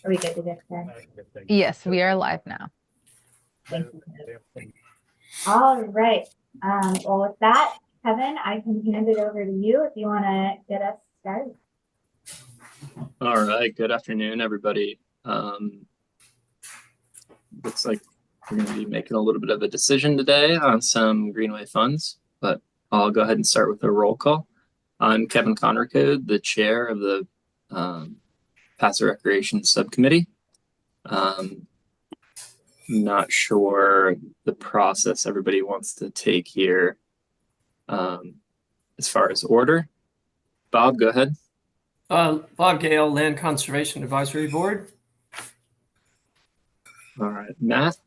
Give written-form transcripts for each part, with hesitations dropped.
Are we good to get started? Yes, we are live now. Thank you. All right. Well, with that, Kevin, I can hand it over to you if you want to get us started. All right. Good afternoon, everybody. Looks like we're going to be making a little bit of a decision today on some Greenway funds, but I'll go ahead and start with a roll call. I'm Kevin Conricode, the chair of the Passive Recreation Subcommittee. Not sure the process everybody wants to take here as far as order. Bob, go ahead. Bob Gale, Land Conservation Advisory Board. All right, Matt.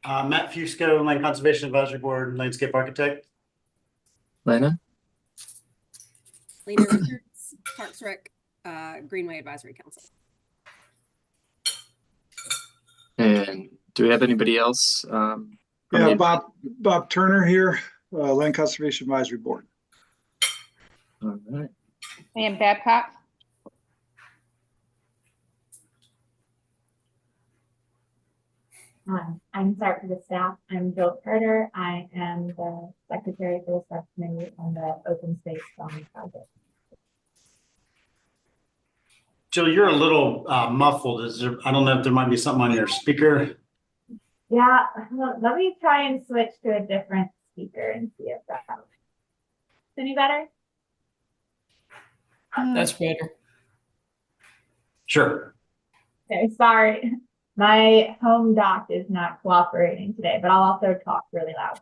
Matt Fusco, Land Conservation Advisory Board, Landscape Architect. Lena. Lena Richards, Parks Rec, Greenway Advisory Council. And do we have anybody else? Yeah, Bob Turner here, Land Conservation Advisory Board. All right. And Babcock. I'm sorry for the staff. I'm Jill Carter. I am the secretary for the subcommittee on the open space zone project. Jill, you're a little muffled. I don't know if there might be something on your speaker. Yeah, let me try and switch to a different speaker and see if that helps. Any better? That's better. Sure. Okay, sorry. My home dock is not cooperating today, but I'll also talk really loud.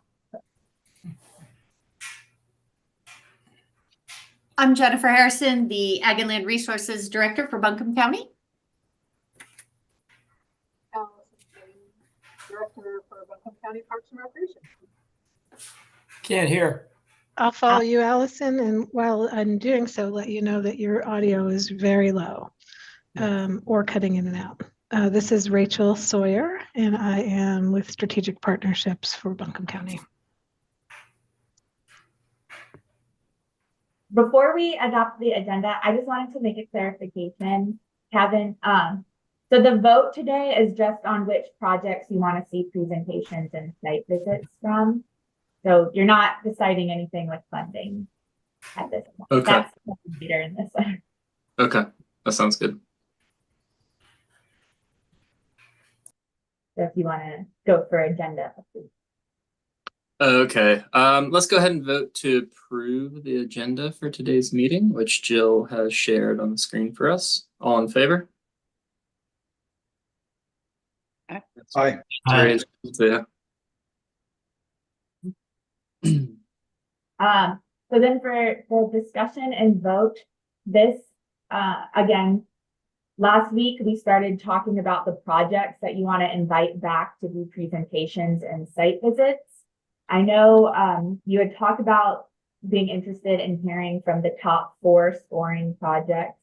I'm Jennifer Harrison, the Ag and Land Resources Director for Buncombe County. Director for Buncombe County Parks and Recreation. Can't hear. I'll follow you, Allison, and while I'm doing so, let you know that your audio is very low or cutting in and out. This is Rachel Sawyer, and I am with Strategic Partnerships for Buncombe County. Before we adopt the agenda, I just wanted to make a clarification, Kevin. So the vote today is just on which projects you want to see presentations and site visits from. So you're not deciding anything with funding at this point. Okay. That's later in this one. Okay, that sounds good. So if you want to go for agenda, please. Okay, let's go ahead and vote to approve the agenda for today's meeting, which Jill has shared on the screen for us. All in favor? Aye. Aye. Yeah. So then for the discussion and vote, this, again, last week we started talking about the projects that you want to invite back to do presentations and site visits. I know you had talked about being interested in hearing from the top 4 scoring projects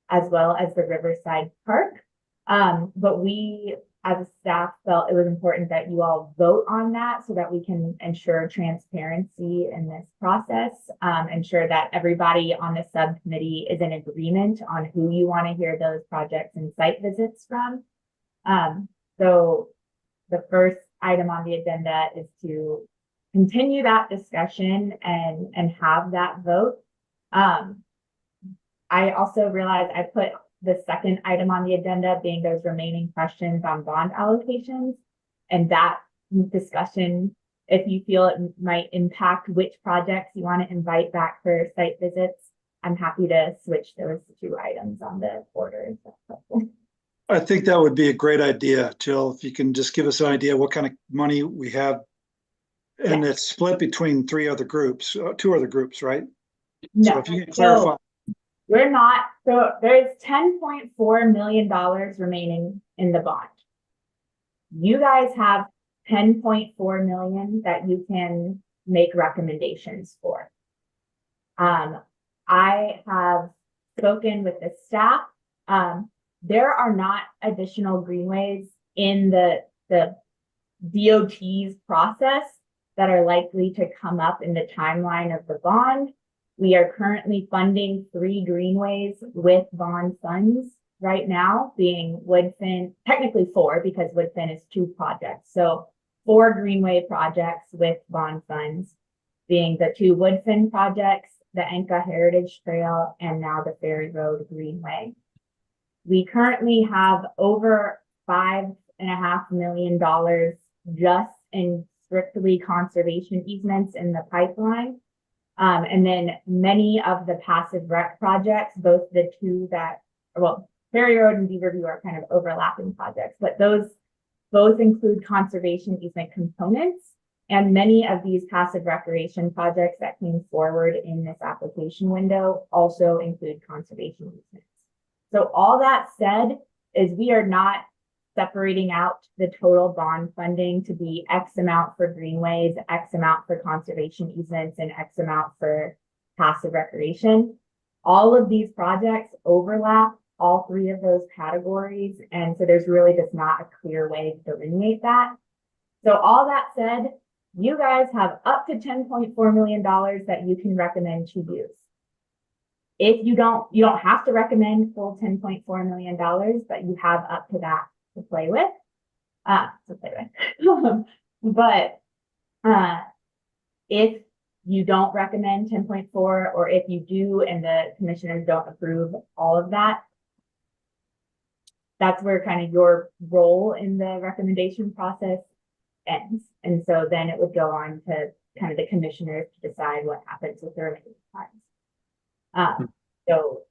as well as the Riverside Park. But we as a staff felt it was important that you all vote on that so that we can ensure transparency in this process, ensure that everybody on the subcommittee is in agreement on who you want to hear those projects and site visits from. So the first item on the agenda is to continue that discussion and have that vote. I also realized I put the second item on the agenda being those remaining questions on bond allocations, and that discussion, if you feel it might impact which projects you want to invite back for site visits, I'm happy to switch those 2 items on the order. If that's helpful. I think that would be a great idea, Jill, if you can just give us an idea what kind of money we have. And it's split between 3 other groups, 2 other groups, right? No, so if you can clarify. So we're not, so there's $10.4 million remaining in the bond. You guys have $10.4 million that you can make recommendations for. I have spoken with the staff. There are not additional greenways in the DOT's process that are likely to come up in the timeline of the bond. We are currently funding 3 greenways with bond funds right now, being Woodfin, technically 4 because Woodfin is 2 projects. So 4 Greenway projects with bond funds, being the 2 Woodfin projects, the Enka Heritage Trail, and now the Ferry Road Greenway. We currently have over $5.5 million just in strictly conservation easements in the pipeline. And then many of the passive rec projects, both the 2 that, well, Ferry Road and Beaverview are kind of overlapping projects, but those both include conservation easement components. And many of these passive recreation projects that came forward in this application window also include conservation easements. So all that said is we are not separating out the total bond funding to be X amount for greenways, X amount for conservation easements, and X amount for passive recreation. All of these projects overlap all 3 of those categories. And so there's really just not a clear way to delineate that. So all that said, you guys have up to $10.4 million that you can recommend to use. If you don't have to recommend full $10.4 million, but you have up to that to play with. But if you don't recommend 10.4, or if you do and the commissioners don't approve all of that, that's where kind of your role in the recommendation process ends. And so then it would go on to kind of the commissioners to decide what happens with the remaining funds. So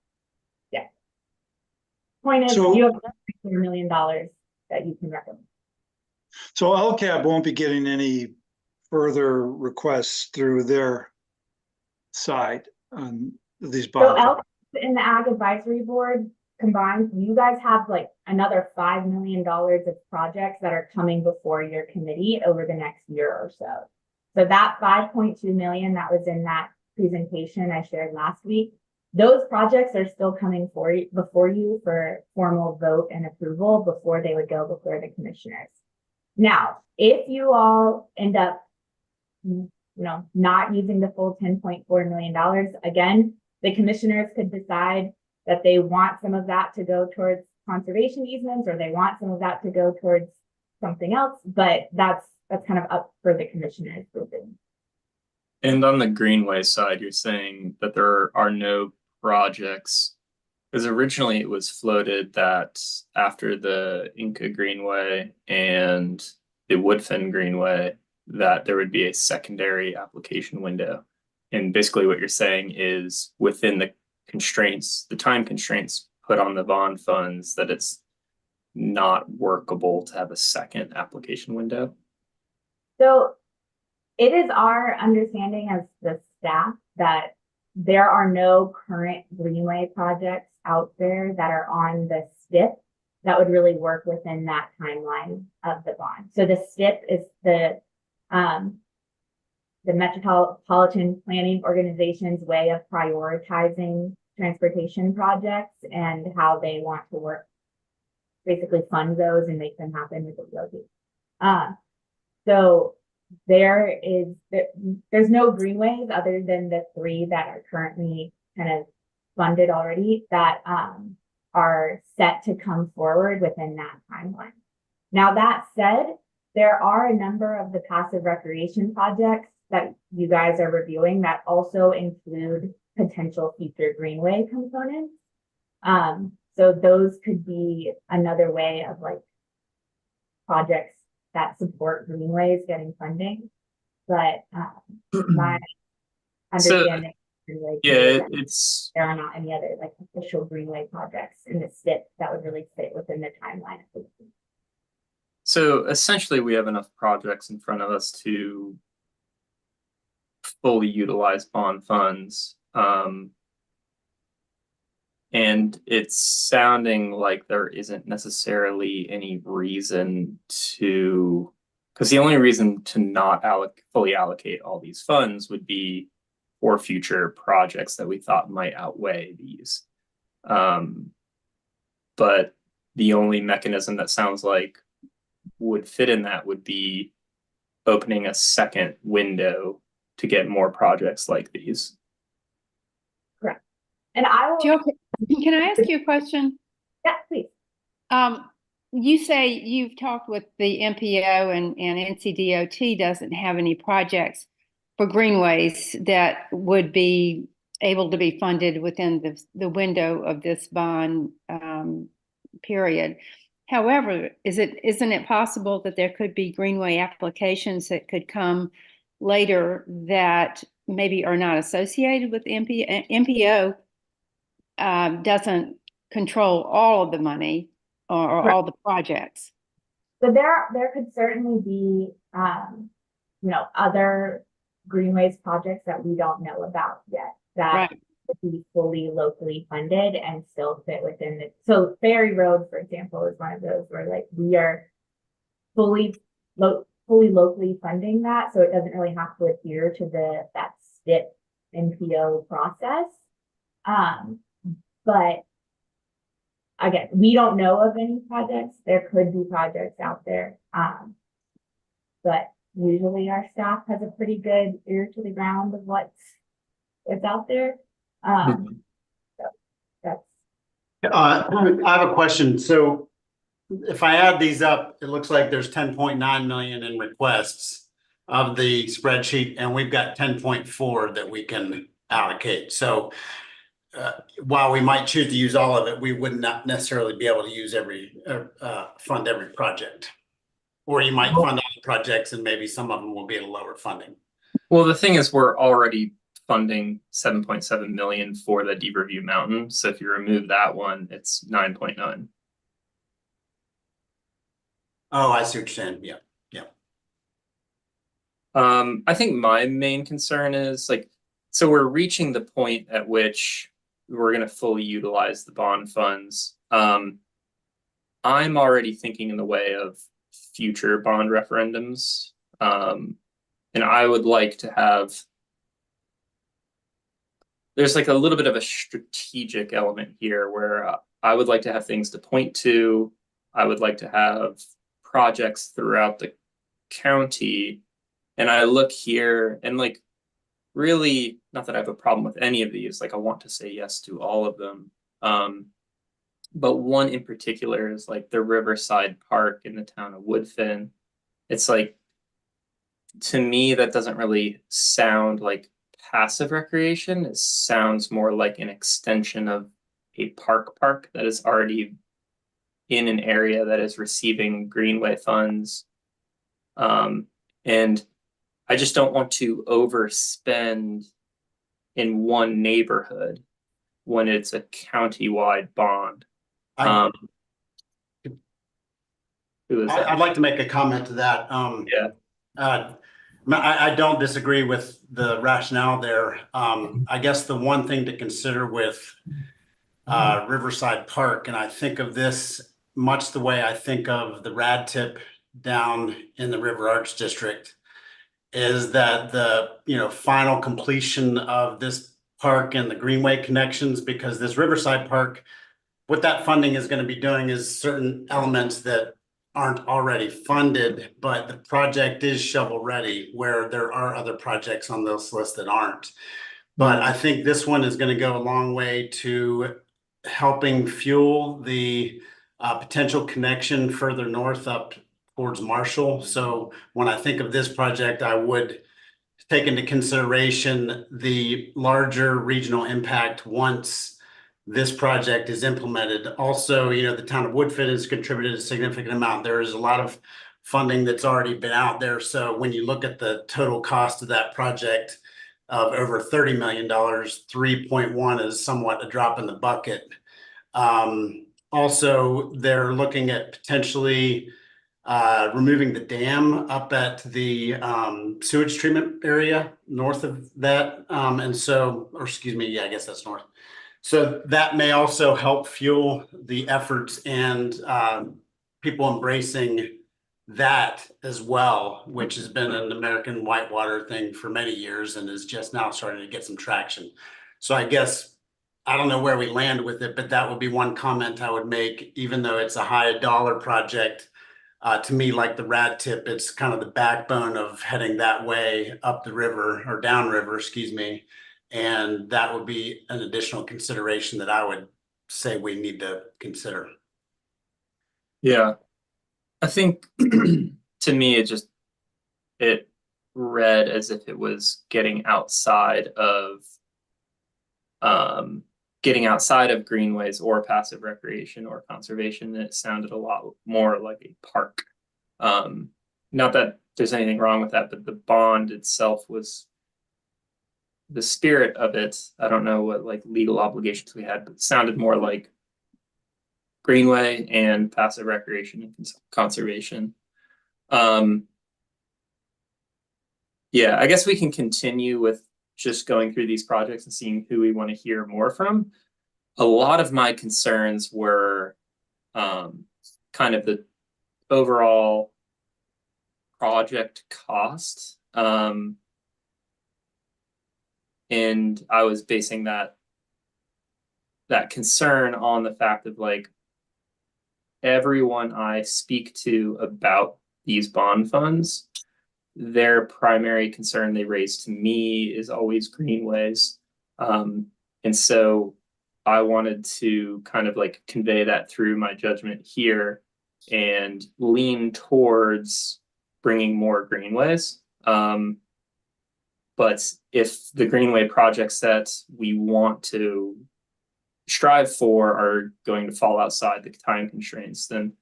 yeah. Point is, So- you have $4 million that you can recommend. So LCAP won't be getting any further requests through their side on these So bonds. else in the Ag Advisory Board combined, you guys have like another $5 million of projects that are coming before your committee over the next year or so. So that 5.2 million that was in that presentation I shared last week, those projects are still coming before you for formal vote and approval before they would go before the commissioners. Now, if you all end up, not using the full $10.4 million, again, the commissioners could decide that they want some of that to go towards conservation easements, or they want some of that to go towards something else, but that's kind of up for the commissioners. And on the Greenway side, you're saying that there are no projects, because originally it was floated that after the Inca Greenway and the Woodfin Greenway, that there would be a secondary application window. And basically what you're saying is within the constraints, the time constraints put on the bond funds, that it's not workable to have a second application window. So it is our understanding as the staff that there are no current Greenway projects out there that are on the STIP that would really work within that timeline of the bond. So the STIP is the Metropolitan Planning Organization's way of prioritizing transportation projects and how they want to work, basically fund those and make them happen with the DOT. So there's no greenways other than the 3 that are currently kind of funded already that are set to come forward within that timeline. Now, that said, there are a number of the passive recreation projects that you guys are reviewing that also include potential future greenway components. So those could be another way of like projects that support greenways getting funding. But my understanding it's there are not any other like official greenway projects in the STIP that would really fit within the timeline. so essentially we have enough projects in front of us to fully utilize bond funds. And it's sounding like there isn't necessarily any reason to, because the only reason to not fully allocate all these funds would be for future projects that we thought might outweigh these. But the only mechanism that sounds like would fit in that would be opening a second window to get more projects like these. Correct. And I will. Jill, can I ask you a question? Yeah, please. You say you've talked with the MPO and NCDOT doesn't have any projects for greenways that would be able to be funded within the window of this bond period. However, isn't it possible that there could be greenway applications that could come later that maybe are not associated with MPO? MPO doesn't control all of the money or Right. all the projects. So there could certainly be, other greenways projects that we don't know about yet that Right. would be fully locally funded and still fit within so Ferry Road, for example, is one of those where like we are fully locally funding that. So it doesn't really have to adhere to that STIP NPO process. But again, we don't know of any projects. There could be projects out there. But usually our staff has a pretty good ear to the ground of what's out there. So that's I have a question. So if I add these up, it looks like there's 10.9 million in requests of the spreadsheet, and we've got 10.4 that we can allocate. So while we might choose to use all of it, we would not necessarily be able to use fund every project. Or you might fund all the projects and maybe some of them will be at a lower funding. Well, the thing is, we're already funding 7.7 million for the Deep Review Mountain. So if you remove that one, it's 9.9. Oh, I see what you're saying. Yeah. I think my main concern is so we're reaching the point at which we're going to fully utilize the bond funds. I'm already thinking in the way of future bond referendums. And I would like to have, there's like a little bit of a strategic element here where I would like to have things to point to. I would like to have projects throughout the county. And I look here and really, not that I have a problem with any of these, I want to say yes to all of them. But one in particular is the Riverside Park in the town of Woodfin. It's to me, that doesn't really sound like passive recreation. It sounds more like an extension of a park that is already in an area that is receiving greenway funds. And I just don't want to overspend in one neighborhood when it's a county-wide bond. Who is that? I'd like to make a comment to that. I don't disagree with the rationale there. I guess the one thing to consider with Riverside Park, and I think of this much the way I think of the rad tip down in the River Arts District, is that the final completion of this park and the greenway connections, because this Riverside Park, what that funding is going to be doing is certain elements that aren't already funded, but the project is shovel ready, where there are other projects on this list that aren't. But I think this one is going to go a long way to helping fuel the potential connection further north up towards Marshall. So when I think of this project, I would take into consideration the larger regional impact once this project is implemented. Also, the town of Woodfin has contributed a significant amount. There is a lot of funding that's already been out there. So when you look at the total cost of that project of over $30 million, 3.1 is somewhat a drop in the bucket. Also, they're looking at potentially removing the dam up at the sewage treatment area north of that. I guess that's north. So that may also help fuel the efforts and people embracing that as well, which has been an American whitewater thing for many years and is just now starting to get some traction. So I guess, I don't know where we land with it, but that would be one comment I would make, even though it's a high dollar project. To me, like the rad tip, it's kind of the backbone of heading that way up the river or downriver, excuse me. And that would be an additional consideration that I would say we need to consider? Yeah, I think to me it read as if it was getting outside of greenways or passive recreation or conservation. It sounded a lot more like a park. Not that there's anything wrong with that, but the bond itself was the spirit of it. I don't know what like legal obligations we had, but it sounded more like greenway and passive recreation and conservation. Yeah, I guess we can continue with just going through these projects and seeing who we want to hear more from. A lot of my concerns were kind of the overall project cost. And I was basing that concern on the fact of like everyone I speak to about these bond funds, their primary concern they raise to me is always greenways. And so I wanted to kind of like convey that through my judgment here and lean towards bringing more greenways. But if the greenway projects that we want to strive for are going to fall outside the time constraints, then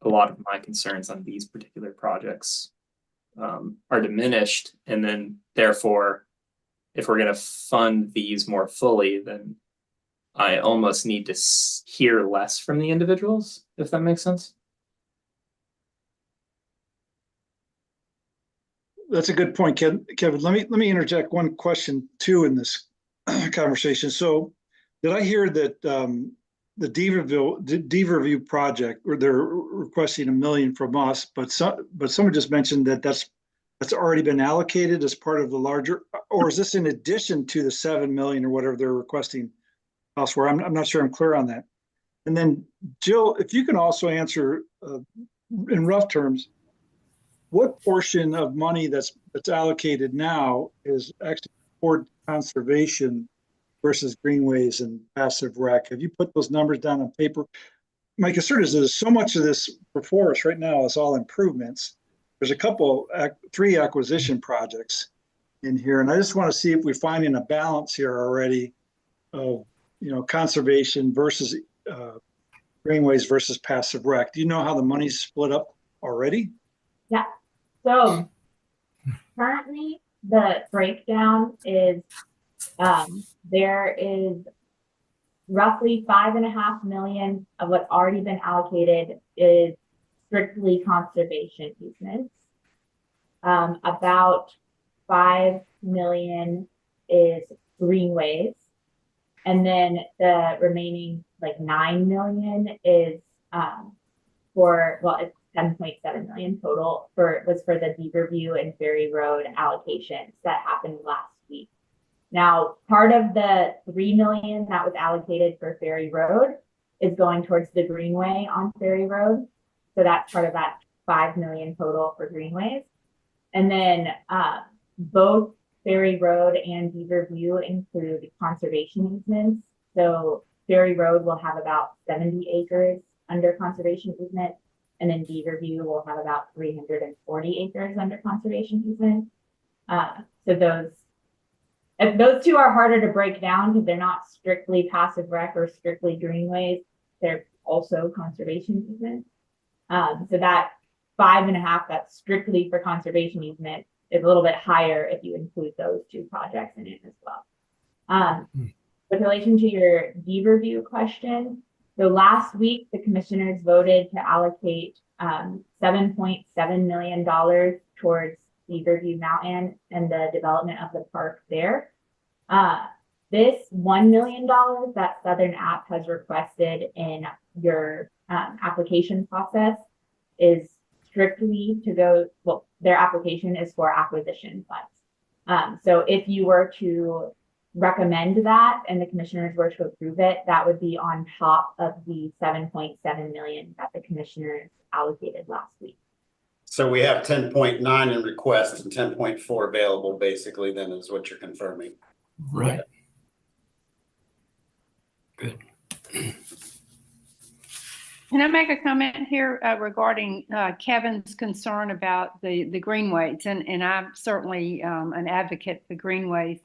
a lot of my concerns on these particular projects are diminished. And then therefore, if we're going to fund these more fully, then I almost need to hear less from the individuals, if that makes sense. That's a good point, Kevin. Let me interject one question too in this conversation. So, did I hear that the Deaverview project, or they're requesting $1 million from us, but someone just mentioned that that's already been allocated as part of the larger, or is this in addition to the 7 million or whatever they're requesting elsewhere? I'm not sure I'm clear on that. And then Jill, if you can also answer in rough terms, what portion of money that's allocated now is actually toward conservation versus greenways and passive rec? Have you put those numbers down on paper? My concern is there's so much of this before us right now is all improvements. There's a 3 acquisition projects in here, and I just want to see if we're finding a balance here already of, conservation versus greenways versus passive rec. Do you know how the money's split up already? Yeah. So currently the breakdown is there is roughly 5.5 million of what's already been allocated is strictly conservation easements. About 5 million is greenways. And then the remaining like 9 million is it's 10.7 million total was for the Deaverview and Ferry Road allocations that happened last week. Now, part of the 3 million that was allocated for Ferry Road is going towards the greenway on Ferry Road. So that's part of that 5 million total for greenways. And then both Ferry Road and Deaverview include conservation easements. So Ferry Road will have about 70 acres under conservation easement. And then Deaverview will have about 340 acres under conservation easement. So those two are harder to break down because they're not strictly passive rec or strictly greenways. They're also conservation easements. So that 5.5 that's strictly for conservation easement is a little bit higher if you include those 2 projects in it as well. With relation to your Deaverview question, so last week, the commissioners voted to allocate $7.7 million towards Deaverview Mountain and the development of the park there. This $1 million that Southern App has requested in your application process is strictly to go, their application is for acquisition funds. So if you were to recommend that and the commissioners were to approve it, that would be on top of the 7.7 million that the commissioners allocated last week. So we have 10.9 in request and 10.4 available, basically, then is what you're confirming. Right. Good. Can I make a comment here regarding Kevin's concern about the greenways? And I'm certainly an advocate for greenways.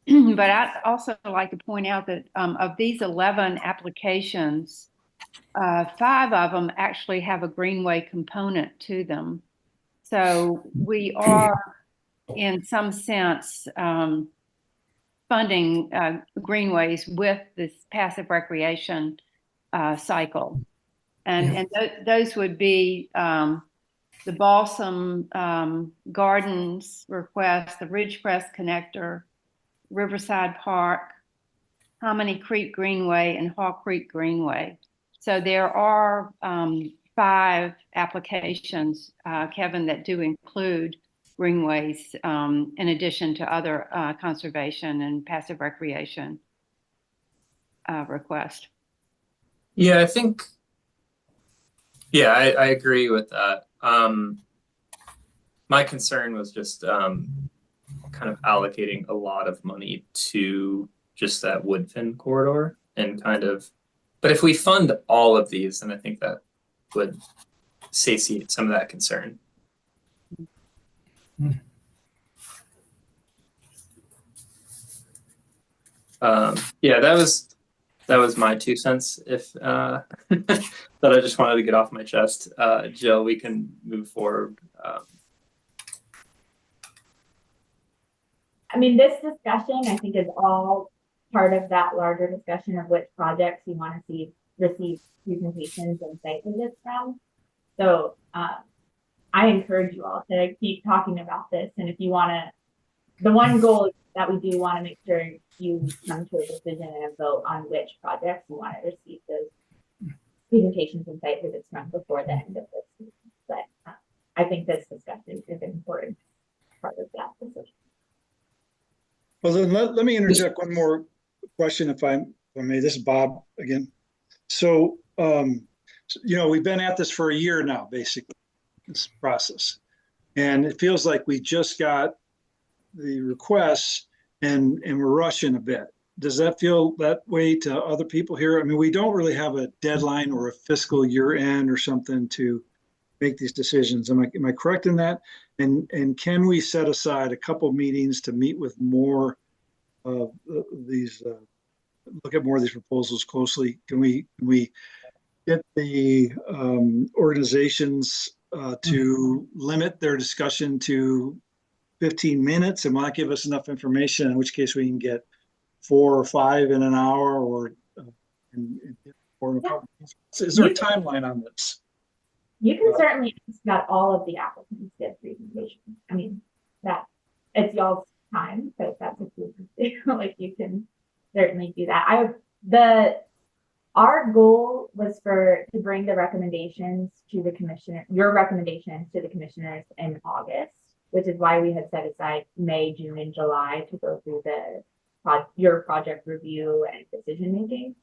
But I'd also like to point out that of these 11 applications, 5 of them actually have a greenway component to them. So we are, in some sense, funding greenways with this passive recreation cycle. And those would be the Balsam Gardens request, the Ridgecrest Connector, Riverside Park, Hominy Creek Greenway, and Hall Creek Greenway. So there are 5 applications, Kevin, that do include greenways in addition to other conservation and passive recreation requests. Yeah, I think. Yeah, I agree with that. My concern was just kind of allocating a lot of money to just that Woodfin corridor and kind of, but if we fund all of these, then I think that would satiate some of that concern. Yeah, that was my 2 cents. If that I just wanted to get off my chest. Jill, we can move forward. I mean, this discussion, I think, is all part of that larger discussion of which projects you want to see receive presentations and site visits from. So I encourage you all to keep talking about this. And if you want to, the one goal is that we do want to make sure you come to a decision and a vote on which projects you want to receive those presentations and site visits from before the end of this season. But I think this discussion is an important part of that decision. Well, then let me interject one more question, if I may. This is Bob again. So, we've been at this for a year now, basically, this process. And it feels like we just got the requests and we're rushing a bit. Does that feel that way to other people here? I mean, we don't really have a deadline or a fiscal year end or something to make these decisions. Am I correct in that? And can we set aside a couple meetings to meet with more of these, look at more of these proposals closely? Can we get the organizations to limit their discussion to 15 minutes and not give us enough information, in which case we can get 4 or 5 in an hour, or is there a timeline on this? You can certainly ask that all of the applicants get presentations. I mean, that it's y'all's time, so if that's what you do, like, you can certainly do that. Our goal was to bring the recommendations to the commissioner, your recommendations to the commissioners in August, which is why we had set aside May, June, and July to go through your project review and decision making.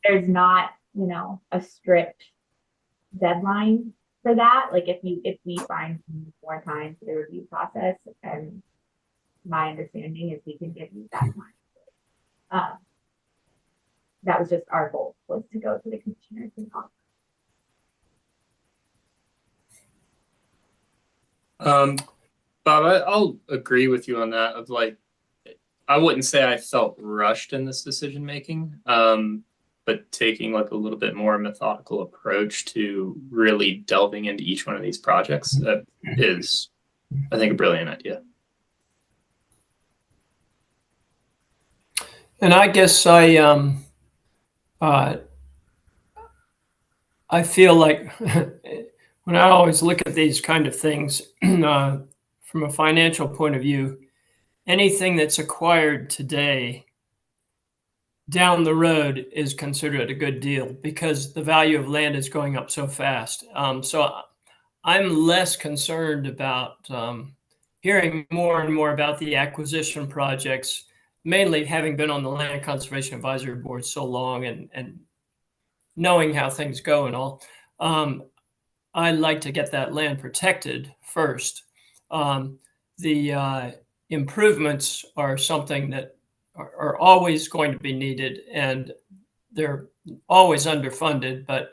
There's not, a strict deadline for that. Like, if we find more time for the review process, and my understanding is we can give you that time. That was just our goal, was to go to the commissioners and talk. Bob, I'll agree with you on that. Of like, I wouldn't say I felt rushed in this decision making, but taking like a little bit more methodical approach to really delving into each one of these projects, that is, I think, a brilliant idea. And I guess I feel like when I always look at these kind of things from a financial point of view, anything that's acquired today down the road is considered a good deal because the value of land is going up so fast. So I'm less concerned about hearing more and more about the acquisition projects, mainly having been on the Land Conservation Advisory Board so long and knowing how things go and all. I like to get that land protected first. The improvements are something that are always going to be needed, and they're always underfunded, but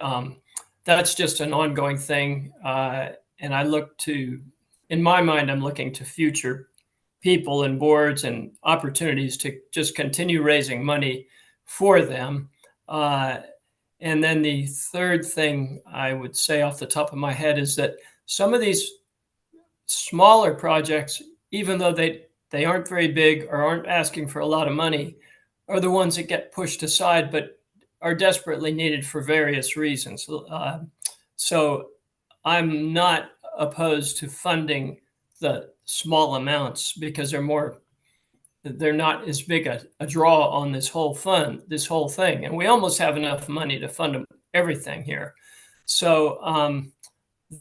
that's just an ongoing thing. And I look to, in my mind, I'm looking to future people and boards and opportunities to just continue raising money for them. And then the third thing I would say off the top of my head is that some of these smaller projects, even though they aren't very big or aren't asking for a lot of money, are the ones that get pushed aside, but are desperately needed for various reasons. So I'm not opposed to funding the small amounts because they're not as big a draw on this whole thing. And we almost have enough money to fund everything here. So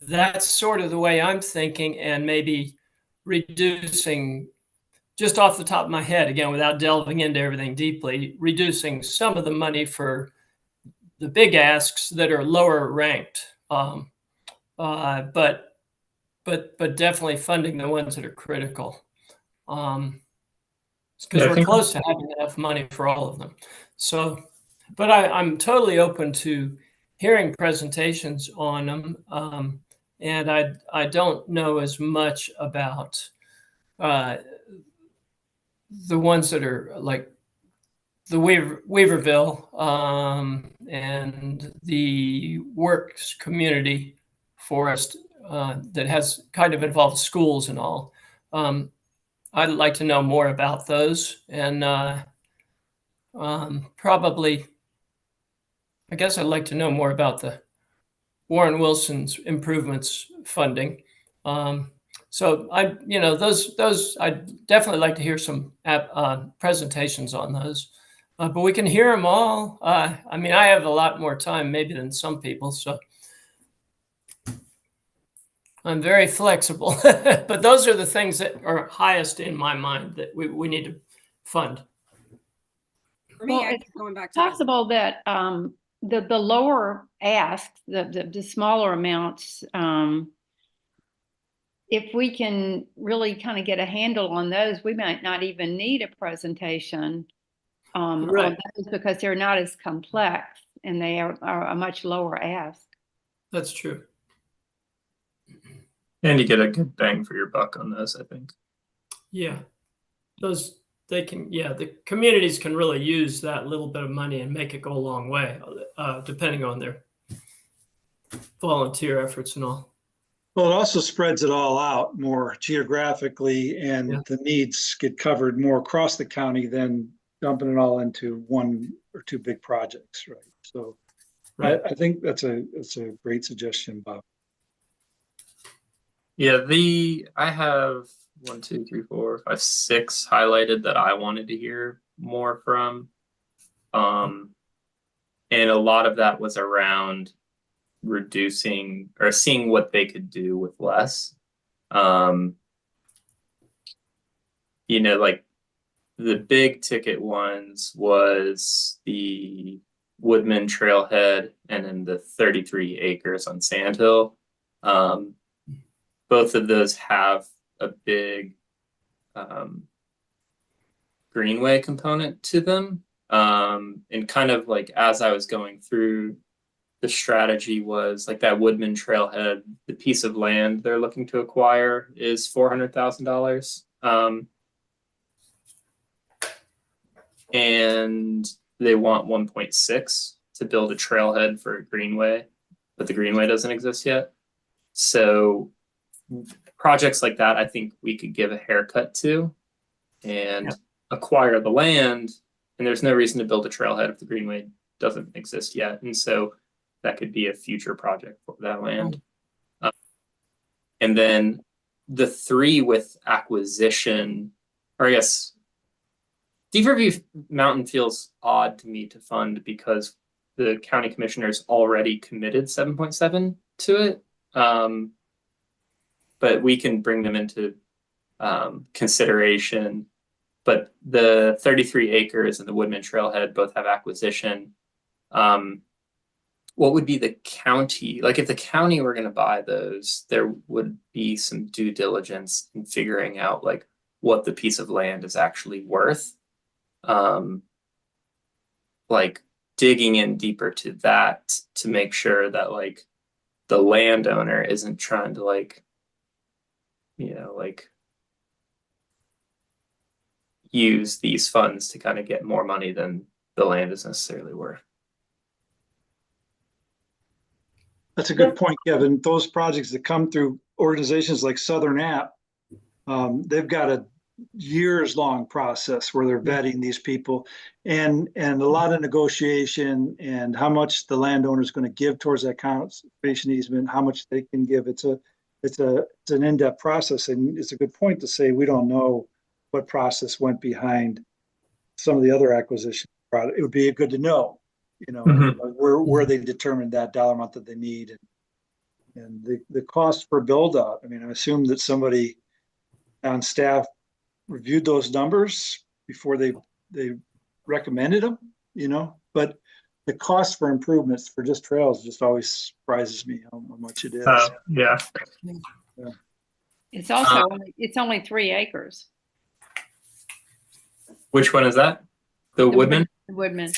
that's sort of the way I'm thinking, and maybe reducing, just off the top of my head, again, without delving into everything deeply, reducing some of the money for the big asks that are lower ranked. But definitely funding the ones that are critical. Because we're close to having enough money for all of them. So, but I'm totally open to hearing presentations on them. And I don't know as much about the ones that are like the Weaverville and the Works Community Forest that has kind of involved schools and all. I'd like to know more about those, and probably, I guess I'd like to know more about the Warren Wilson's improvements funding. So I'd definitely like to hear some presentations on those, but we can hear them all. I mean, I have a lot more time maybe than some people, so I'm very flexible, but those are the things that are highest in my mind that we need to fund. For me, Well, I it's keep going back to possible that the lower asks, the smaller amounts, if we can really kind of get a handle on those, we might not even need a presentation on those because they're not as complex and they are a much lower ask. That's true. And you get a good bang for your buck on those, I think. Yeah, the communities can really use that little bit of money and make it go a long way, depending on their volunteer efforts and all. Well, it also spreads it all out more geographically, and the needs get covered more across the county than dumping it all into one or two big projects, right? So I think that's a great suggestion, Bob. Yeah, I have 1, 2, 3, 4, 5, 6 highlighted that I wanted to hear more from. And a lot of that was around reducing or seeing what they could do with less. Like the big ticket ones was the Woodman Trailhead and then the 33 acres on Sandhill. Both of those have a big greenway component to them. And kind of like as I was going through, the strategy was like that Woodman Trailhead, the piece of land they're looking to acquire is $400,000. And they want 1.6 to build a trailhead for a greenway, but the greenway doesn't exist yet. So projects like that, I think we could give a haircut to and acquire the land. And there's no reason to build a trailhead if the greenway doesn't exist yet. And so that could be a future project for that land. And then the 3 with acquisition, or I guess Beaverview Mountain feels odd to me to fund because the county commissioners already committed 7.7 to it. But we can bring them into consideration. But the 33 acres and the Woodman Trailhead both have acquisition. What would be the county? Like if the county were going to buy those, there would be some due diligence in figuring out like what the piece of land is actually worth. Like, digging in deeper to that to make sure that like the landowner isn't trying to like, you know, like use these funds to kind of get more money than the land is necessarily worth. That's a good point, Kevin. Those projects that come through organizations like Southern App, they've got a years-long process where they're vetting these people and a lot of negotiation and how much the landowner is going to give towards that conservation easement, how much they can give. It's an in-depth process, and it's a good point to say we don't know what process went behind some of the other acquisition product. It would be good to know, you know, where they determined that dollar amount that they need and the cost for build out. I mean, I assume that somebody on staff reviewed those numbers before they recommended them, you know, but the cost for improvements for just trails just always surprises me how much it is. Yeah. It's also, it's only 3 acres. Which one is that? The Woodman? The Woodman.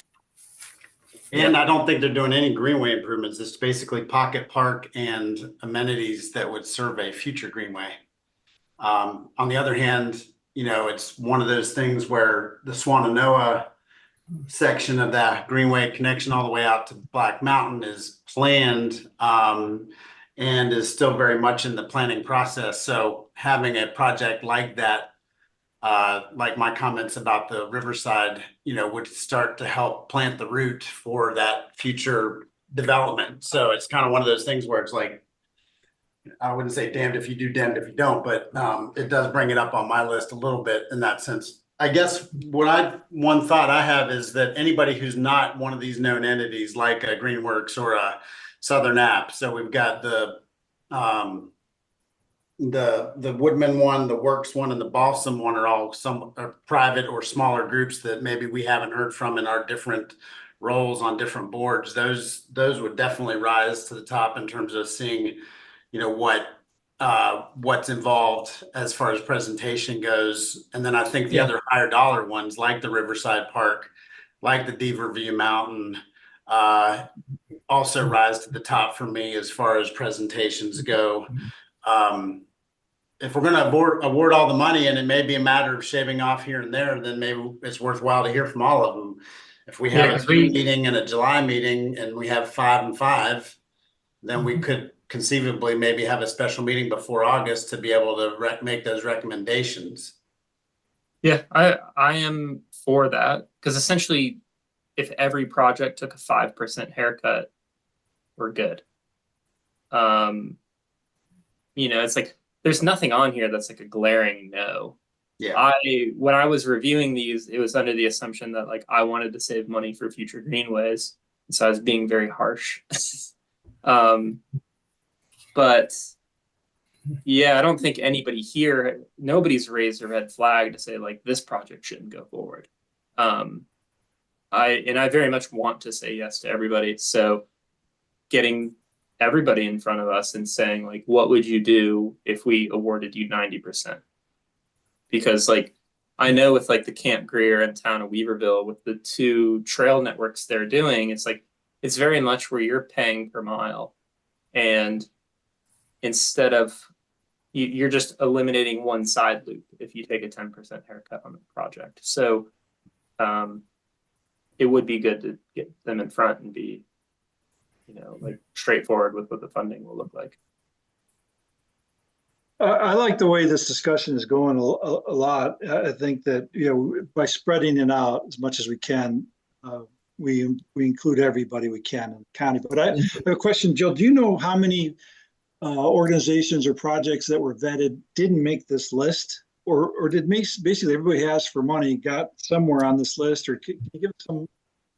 And I don't think they're doing any greenway improvements. It's basically pocket park and amenities that would serve a future greenway. On the other hand, you know, it's one of those things where the Swannanoa section of that greenway connection all the way out to Black Mountain is planned and is still very much in the planning process. So having a project like that, like my comments about the Riverside, you know, would start to help plant the root for that future development. So it's kind of one of those things where it's like, I wouldn't say damned if you do, damned if you don't, but it does bring it up on my list a little bit in that sense. I guess one thought I have is that anybody who's not one of these known entities like a Greenworks or a Southern App. So we've got the Woodman one, the Works one, and the Balsam one are all some private or smaller groups that maybe we haven't heard from in our different roles on different boards. Those would definitely rise to the top in terms of seeing, you know, what's involved as far as presentation goes. And then I think the other higher dollar ones like the Riverside Park, like the Beaver View Mountain, also rise to the top for me as far as presentations go. If we're going to award all the money and it may be a matter of shaving off here and there, then maybe it's worthwhile to hear from all of them. If we have a June meeting and a July meeting and we have 5 and 5, then we could conceivably maybe have a special meeting before August to be able to make those recommendations. Yeah, I am for that because essentially if every project took a 5% haircut, we're good. You know, it's like there's nothing on here that's like a glaring no. Yeah. When I was reviewing these, it was under the assumption that like I wanted to save money for future greenways. So I was being very harsh. But yeah, I don't think anybody here, nobody's raised a red flag to say like this project shouldn't go forward. I very much want to say yes to everybody. So getting everybody in front of us and saying like, what would you do if we awarded you 90%? Because like, I know with like the Camp Greer and Town of Weaverville, with the 2 trail networks they're doing, it's like, it's very much where you're paying per mile. And instead of, you're just eliminating one side loop if you take a 10% haircut on the project. So it would be good to get them in front and be, you know, like straightforward with what the funding will look like. I like the way this discussion is going a lot. I think that, you know, by spreading it out as much as we can, we include everybody we can in the county. But I have a question, Jill. Do you know how many organizations or projects that were vetted didn't make this list? Or did basically everybody who asked for money got somewhere on this list? Or can you give us some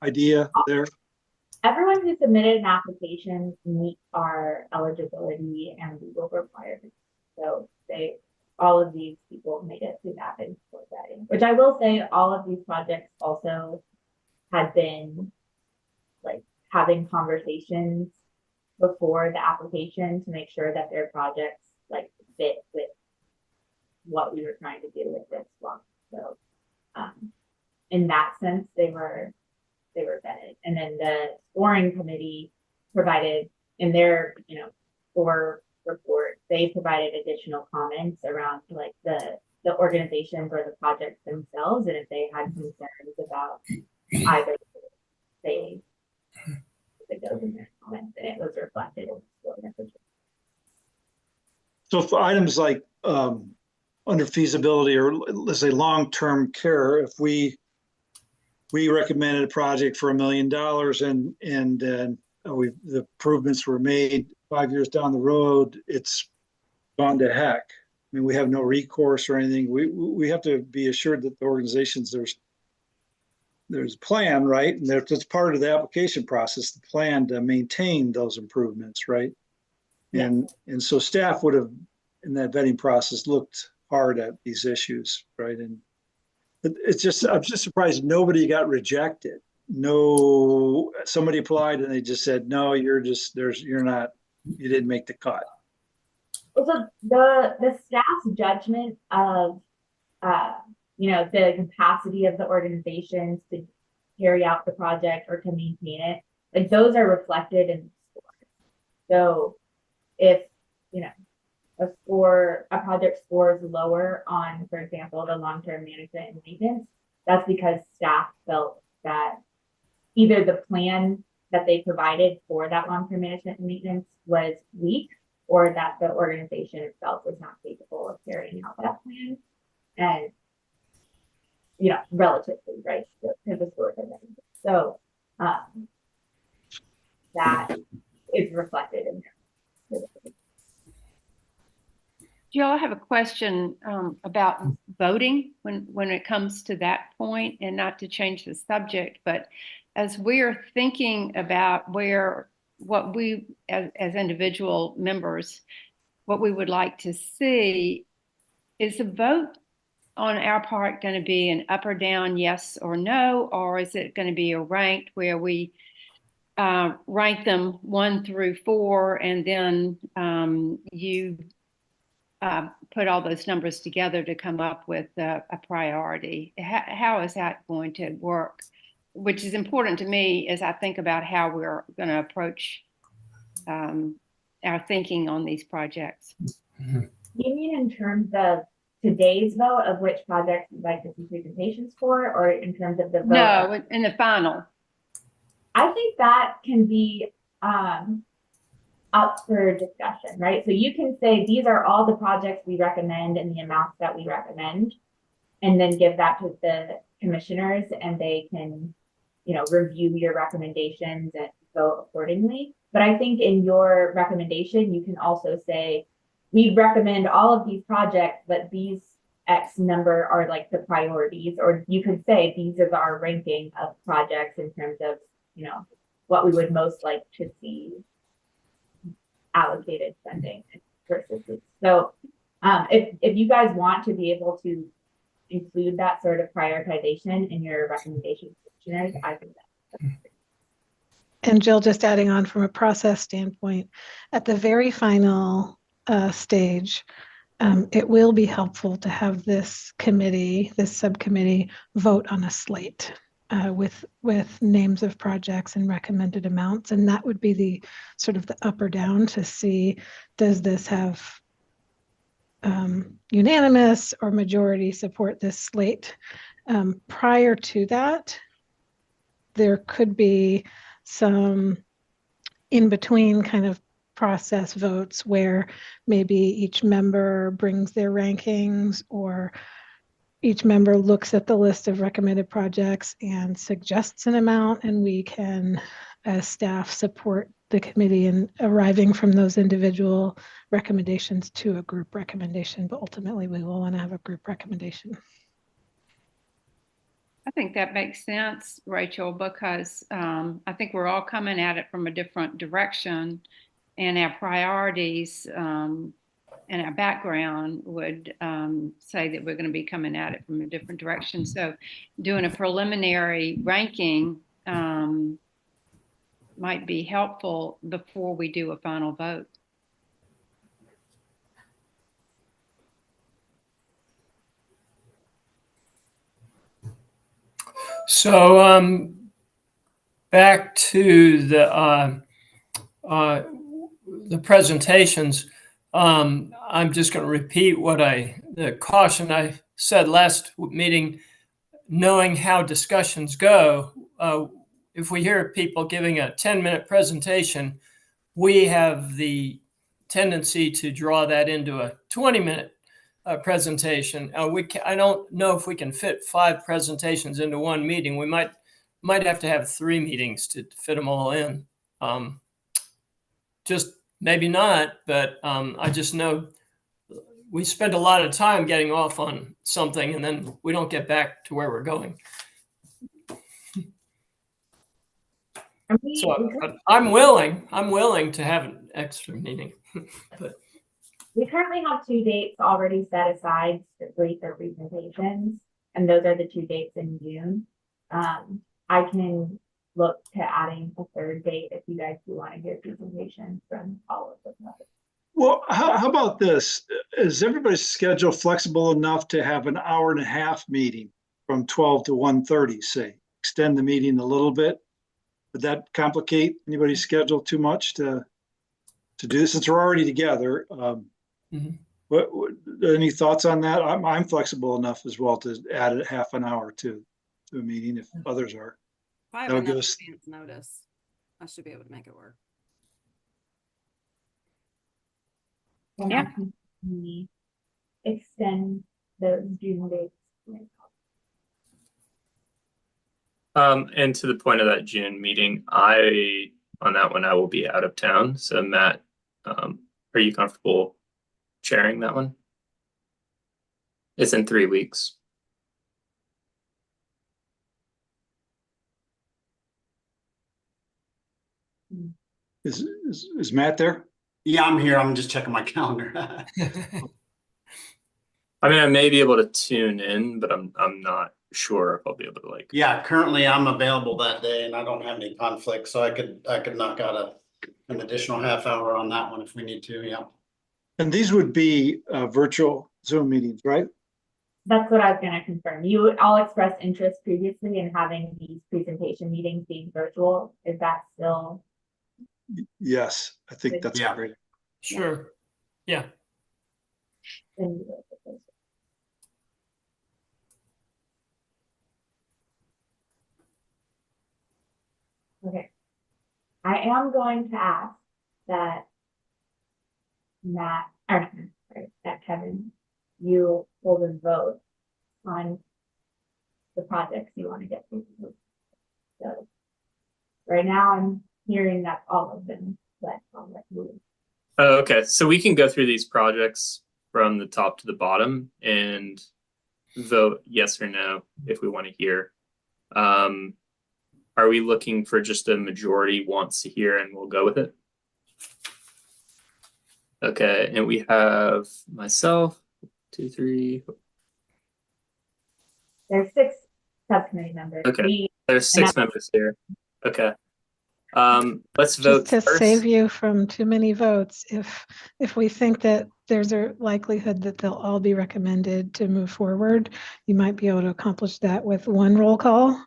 idea there? Everyone who submitted an application meets our eligibility and legal requirements. So all of these people made it through that vetting, which I will say all of these projects also had been like having conversations before the application to make sure that their projects like fit with what we were trying to do with this one. So in that sense, they were they were vetted. And then the scoring committee provided in their, score report, they provided additional comments around like the organizations or the projects themselves. And if they had concerns about either, they those in their comments, and it was reflected in the score message. So for items like under feasibility or let's say long-term care, if we recommended a project for $1 million and the improvements were made 5 years down the road, it's gone to heck. I mean, we have no recourse or anything. We have to be assured that the organizations there's a plan, right? And that's part of the application process, the plan to maintain those improvements, right? Yeah. And so staff would have, in that vetting process, looked hard at these issues, right? And it's just, I'm just surprised nobody got rejected. No, somebody applied and they just said, no, you didn't make the cut. So the staff's judgment of, the capacity of the organizations to carry out the project or to maintain it, like those are reflected in the score. So if, a project scores lower on, for example, the long-term management and maintenance, that's because staff felt that either the plan that they provided for that long-term management and maintenance was weak, or that the organization itself was not capable of carrying out that plan. And, relatively, right, to the score. So that is reflected in there. Jill, I have a question about voting when it comes to that point, and not to change the subject, but as we're thinking about what we as individual members, what we would like to see, is the vote on our part going to be an up or down, yes or no, or is it going to be a ranked where we rank them 1 through 4, and then you put all those numbers together to come up with a priority? How is that going to work? Which is important to me as I think about how we're going to approach our thinking on these projects. You mean in terms of today's vote of which projects you'd like to see presentations for, or in terms of the vote? No, in the final. I think that can be up for discussion, right? So you can say, these are all the projects we recommend and the amounts that we recommend, and then give that to the commissioners, and they can, review your recommendations and vote accordingly. But I think in your recommendation, you can also say, we recommend all of these projects, but these X number are like the priorities, or you could say these are our ranking of projects in terms of, what we would most like to see allocated funding versus this. So if you guys want to be able to include that sort of prioritization in your recommendations, I think that's great. And Jill, just adding on from a process standpoint, at the very final stage, it will be helpful to have this subcommittee vote on a slate with names of projects and recommended amounts. And that would be the sort of the up or down to see, does this have unanimous or majority support this slate? Prior to that, there could be some in between kind of process votes where maybe each member brings their rankings, or each member looks at the list of recommended projects and suggests an amount, and we can, as staff, support the committee in arriving from those individual recommendations to a group recommendation. But ultimately, we will want to have a group recommendation. I think that makes sense, Rachel, because I think we're all coming at it from a different direction, and our priorities and our background would say that we're going to be coming at it from a different direction. So doing a preliminary ranking might be helpful before we do a final vote. So back to the presentations, I'm just going to repeat the caution I said last meeting. Knowing how discussions go, if we hear people giving a 10-minute presentation, we have the tendency to draw that into a 20-minute presentation. I don't know if we can fit 5 presentations into one meeting. We might have to have 3 meetings to fit them all in. Just maybe not, but I just know we spend a lot of time getting off on something and then we don't get back to where we're going. So but I'm willing to have an extra meeting. But we currently have 2 dates already set aside strictly for presentations, and those are the 2 dates in June. I can look to adding a 3rd date if you guys do want to hear presentations from all of them. Well, how about this? Is everybody's schedule flexible enough to have an hour-and-a-half meeting from 12 to 1:30, say? Extend the meeting a little bit? Would that complicate anybody's schedule too much to do this since we're already together? Any thoughts on that? I'm flexible enough as well to add a half an hour to a meeting if others are. If I have That'll give enough us- advance notice, I should be able to make it work. And Yeah. I can extend those June dates. And to the point of that June meeting, on that one, I will be out of town. So Matt, are you comfortable chairing that one? It's in 3 weeks. Is Matt there? Yeah, I'm here. I'm just checking my calendar. I mean, I may be able to tune in, but I'm not sure if I'll be able to Yeah, currently I'm available that day and I don't have any conflicts, so I could knock out an additional half hour on that one if we need to, yeah. And these would be virtual Zoom meetings, right? That's what I was gonna confirm. You all expressed interest previously in having these presentation meetings being virtual. Is that still? Yes, I think that's Yeah. great. sure. Yeah. Okay. I am going to ask that Matt, or sorry, that Kevin, you hold a vote on the projects you want to get through. So right now I'm hearing that all of them, but I'll let you. Oh, okay. So we can go through these projects from the top to the bottom and vote yes or no if we want to hear. Are we looking for just a majority wants to hear and we'll go with it? Okay, and we have myself, 2, 3. There's 6 subcommittee members. Okay. There's 6 members here. Okay. Let's vote Just to first. save you from too many votes, if we think that there's a likelihood that they'll all be recommended to move forward, you might be able to accomplish that with 1 roll call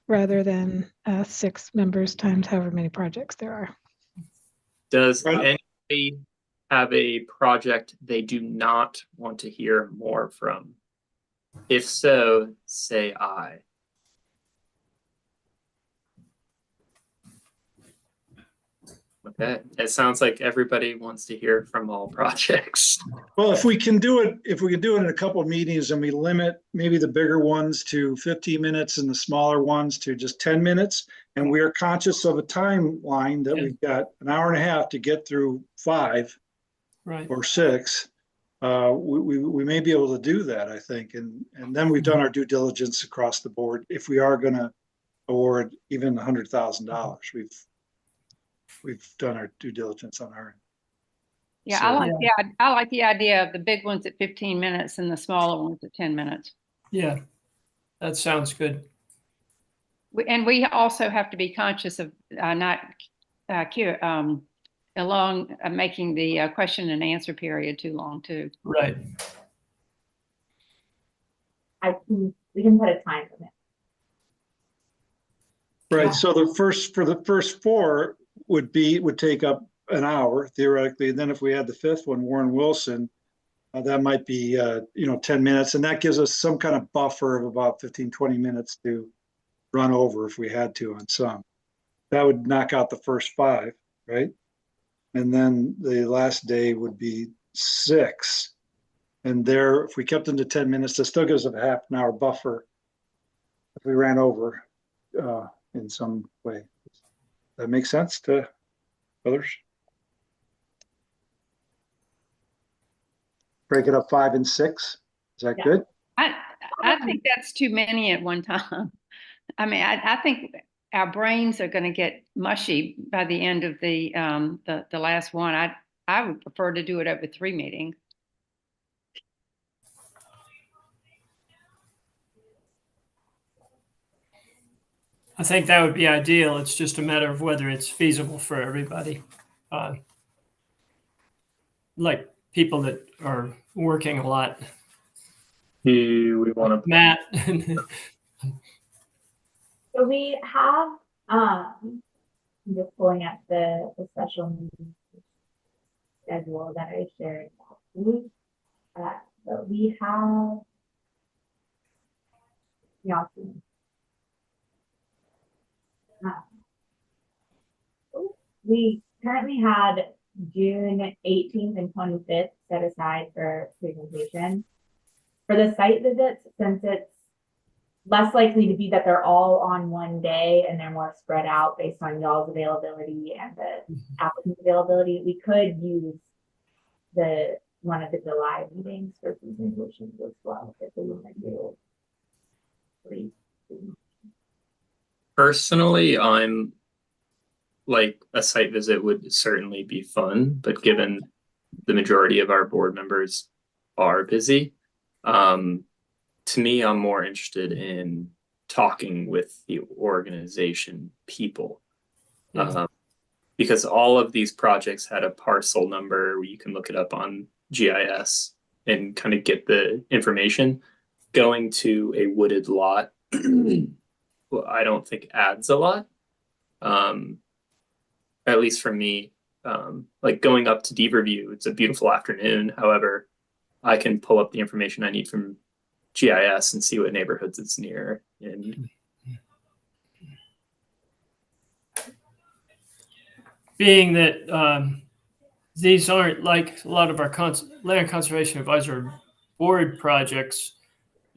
rather than 6 members times however many projects there are. Does anybody have a project they do not want to hear more from? If so, say aye. Okay, it sounds like everybody wants to hear from all projects. Well, if we can do it in a couple of meetings and we limit maybe the bigger ones to 15 minutes and the smaller ones to just 10 minutes, and we are conscious of a timeline that we've got an hour and a half to get through 5 or 6, we may be able to do that, I think. And then we've done our due diligence across the board. If we are going to award even $100,000, we've done our due diligence on our end. Yeah, So- I like the idea of the big ones at 15 minutes and the smaller ones at 10 minutes. Yeah, that sounds good. And we also have to be conscious of not making the question and answer period too long too. Right. We can put a time limit. Right, so for the first four would take up an hour theoretically, and then if we had the fifth one, Warren Wilson, that might be, 10 minutes, and that gives us some kind of buffer of about 15, 20 minutes to run over if we had to on some. That would knock out the first five, right? And then the last day would be 6. And there, if we kept them to 10 minutes, that still gives us a half an hour buffer if we ran over in some way. That makes sense to others? Break it up 5 and 6. Is that good? I think that's too many at one time. I mean, I think our brains are going to get mushy by the end of the last one. I would prefer to do it over 3 meetings. I think that would be ideal. It's just a matter of whether it's feasible for everybody. Like people that are working a lot. Do we want to? Matt. So we have, I'm just pulling up the special meeting schedule that I shared last week. But we have, we currently had June 18th and 25th set aside for presentation. For the site visits, since it's less likely to be that they're all on one day and they're more spread out based on y'all's availability and the applicant's availability, we could use one of the July meetings for presentations as well if we want to do 3. Personally, I'm like a site visit would certainly be fun, but given the majority of our board members are busy, to me, I'm more interested in talking with the organization people. Because all of these projects had a parcel number where you can look it up on GIS and kind of get the information. Going to a wooded lot, well, I don't think adds a lot. At least for me, like going up to Beaverview, it's a beautiful afternoon. However, I can pull up the information I need from GIS and see what neighborhoods it's near. And being that these aren't like a lot of our land conservation advisory board projects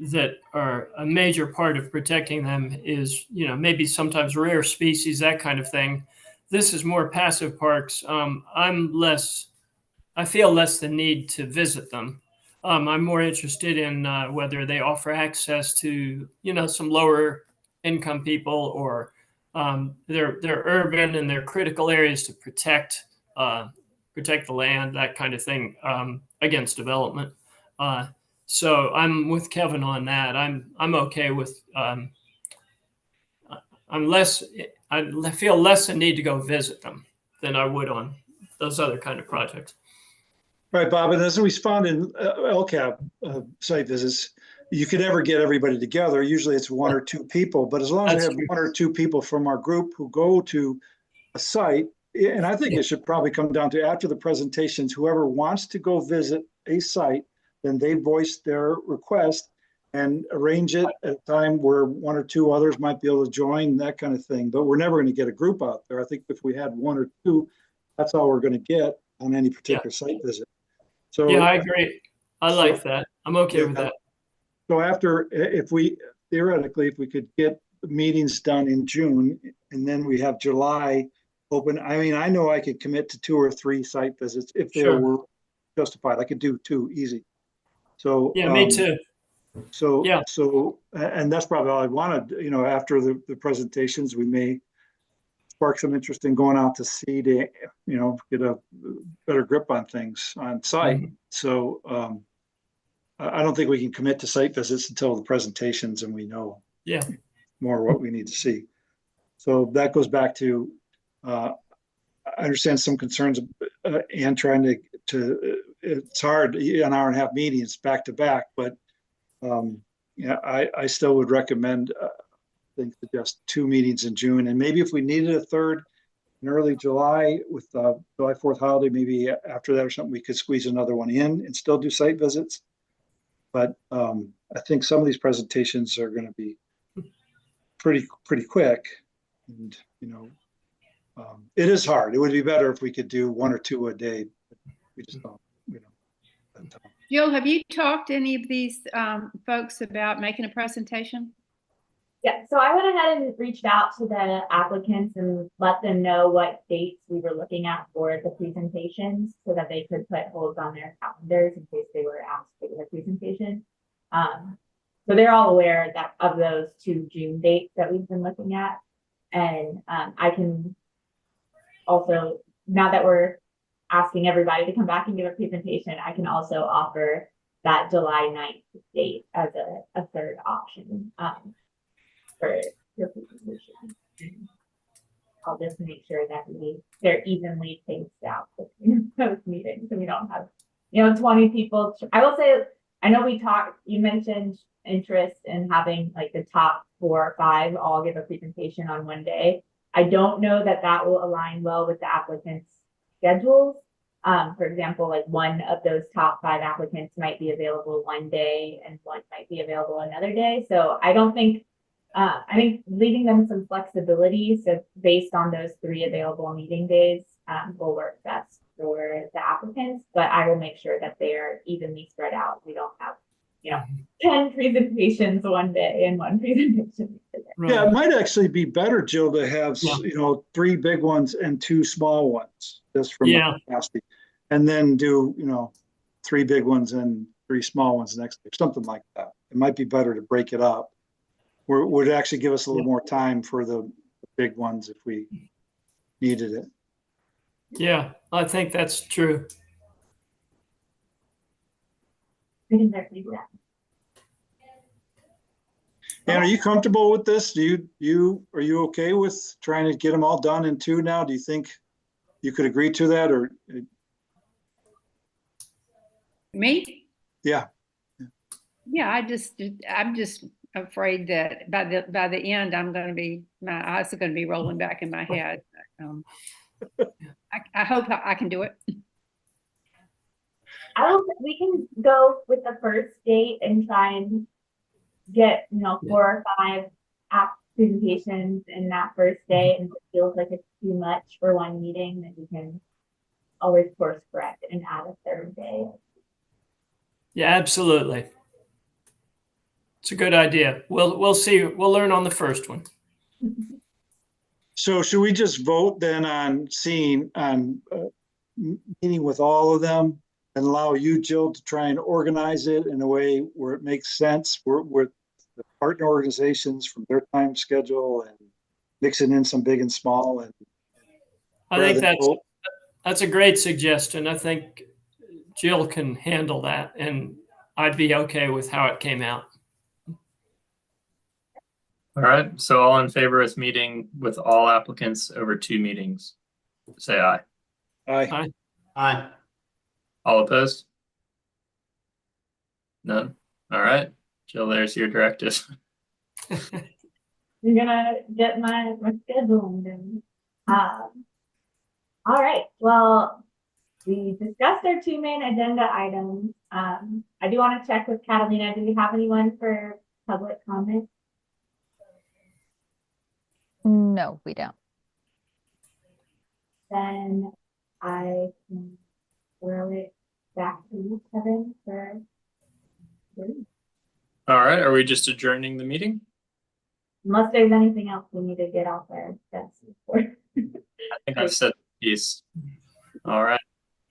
that are a major part of protecting them is, maybe sometimes rare species, that kind of thing. This is more passive parks. I feel less the need to visit them. I'm more interested in whether they offer access to, some lower income people, or they're urban and they're critical areas to protect the land, that kind of thing, against development. So I'm with Kevin on that. I'm okay with. I feel less the need to go visit them than I would on those other kind of projects. Right, Bob, and as we found in LCAP site visits, you can never get everybody together. Usually it's 1 or 2 people, but as long as we have 1 or 2 people from our group who go to a site, and I think it should probably come down to after the presentations, whoever wants to go visit a site, then they voice their request and arrange it at a time where 1 or 2 others might be able to join, that kind of thing. But we're never going to get a group out there. I think if we had 1 or 2, that's all we're going to get on any particular site visit. So yeah, I agree. I like that. I'm okay with that. So after, if we could get meetings done in June and then we have July open, I mean, I know I could commit to 2 or 3 site visits if they were justified. I could do 2 easy. So yeah, me too. So and that's probably all I wanted. After the presentations, we may spark some interest in going out to see to get a better grip on things on site. Mm-hmm. So I don't think we can commit to site visits until the presentations and we know more what we need to see. So that goes back to I understand some concerns and trying to it's hard, an hour and a half meetings back to back, but I still would recommend think suggest 2 meetings in June, and maybe if we needed a third in early July with July 4th holiday, maybe after that or something, we could squeeze another one in and still do site visits. But I think some of these presentations are going to be pretty quick, and it is hard. It would be better if we could do 1 or 2 a day. But we just don't, Jill, have you talked to any of these folks about making a presentation? Yeah, so I went ahead and reached out to the applicants and let them know what dates we were looking at for the presentations so that they could put holds on their calendars in case they were asked to give a presentation. So they're all aware that of those 2 June dates that we've been looking at. And I can also, now that we're asking everybody to come back and give a presentation, I can also offer that July 9th date as a third option. For your presentation. I'll just make sure that they're evenly paced out between those meetings, so we don't have 20 people. I will say, I know you mentioned interest in having like the top 4 or 5 all give a presentation on one day. I don't know that will align well with the applicants' schedules. For example, like one of those top 5 applicants might be available one day and one might be available another day. So I don't think I think leaving them some flexibility, so based on those 3 available meeting days, will work best for the applicants, but I will make sure that they are evenly spread out. We don't have, 10 presentations one day and 1 presentation. Yeah, it might actually be better, Jill, to have 3 big ones and 2 small ones, just from capacity, and then do 3 big ones and 3 small ones next day, something like that. It might be better to break it up. Would actually give us a little more time for the big ones if we needed it. Yeah, I think that's true. We can definitely do that. And are you comfortable with this? Are you okay with trying to get them all done in 2 now? Do you think you could agree to that, or? Me? Yeah. Yeah, I'm just afraid that by the end, my eyes are going to be rolling back in my head. I hope I can do it. We can go with the first date and try and get 4 or 5 app presentations in that first day, and if it feels like it's too much for one meeting, then we can always course correct and add a third day. Yeah, absolutely. It's a good idea. We'll see. We'll learn on the first one. So should we just vote then on meeting with all of them and allow you, Jill, to try and organize it in a way where it makes sense with the partner organizations from their time schedule, and mixing in some big and small? And I think that's a great suggestion. I think Jill can handle that, and I'd be okay with how it came out. All right. So all in favor of meeting with all applicants over 2 meetings, say aye. Aye. Aye. All opposed? None. All right. Jill, there's your directive. You're gonna get my schedule and all right. Well, we discussed our 2 main agenda items. I do want to check with Catalina. Do we have anyone for public comment? No, we don't. Then I can throw it back to you, Kevin, for. All right. Are we just adjourning the meeting? Unless there's anything else we need to get off our desk for. I think I've said the piece. All right.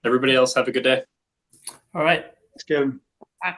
Everybody else have a good day. All right. Thanks, Kevin. Bye.